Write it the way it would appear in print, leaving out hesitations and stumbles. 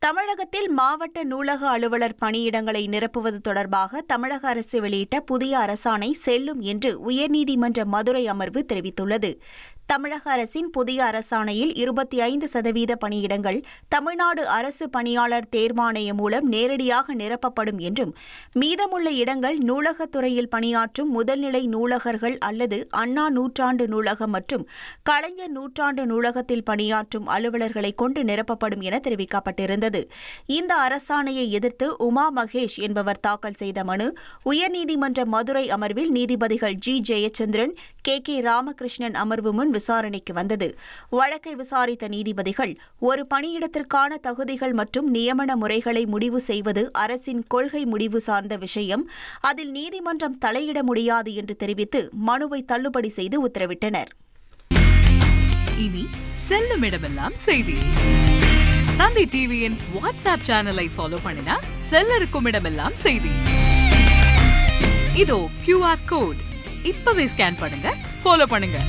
தமிழகத்தில் மாவட்ட நூலக அலுவலர் பணியிடங்களை நிரப்புவது தொடர்பாக தமிழக அரசு வெளியிட்ட புதிய அரசாணை செல்லும் என்று உயர்நீதிமன்ற மதுரை அமர்வு தெரிவித்துள்ளது. தமிழக அரசின் புதிய அரசாணையில் 25% பணியிடங்கள் தமிழ்நாடு அரசு பணியாளர் தேர்வாணையம் மூலம் நேரடியாக நிரப்பப்படும் என்றும், மீதமுள்ள இடங்கள் நூலகத்துறையில் பணியாற்றும் முதல்நிலை நூலகர்கள் அல்லது அண்ணா நூற்றாண்டு நூலகம் மற்றும் கலைஞர் நூற்றாண்டு நூலகத்தில் பணியாற்றும் அலுவலர்களை கொண்டு நிரப்பப்படும் என தெரிவிக்கப்பட்டிருந்தது. இந்த அரசாணையை எதிர்த்து உமா மகேஷ் என்பவர் தாக்கல் செய்த மனு உயர்நீதிமன்ற மதுரை அமர்வில் நீதிபதிகள் ஜி. ஜெயச்சந்திரன், கே. ராமகிருஷ்ணன் அமர்வு முன் விசாரணைக்கு வந்தது. வழக்கை விசாரித்த நீதிபதிகள், ஒரு பணியிடத்திற்கான தகுதிகள் மற்றும் நியமன முறைகளை முடிவு செய்வது அரசின் கொள்கை முடிவு சார்ந்த விஷயம், அதில் நீதிமன்றம் தலையிட முடியாது என்று தெரிவித்து மனுவை தள்ளுபடி செய்து உத்தரவிட்டனர். இனி செல்லும் இடமெல்லாம் செய்தி. தந்தி டிவியின் வாட்ஸ்அப் சேனலை ஃபாலோ பண்ணினா செல்ல இருக்கும் இடமெல்லாம் செய்தி. இதோ QR கோட், இப்பவே ஸ்கேன் பண்ணுங்க, ஃபாலோ பண்ணுங்க.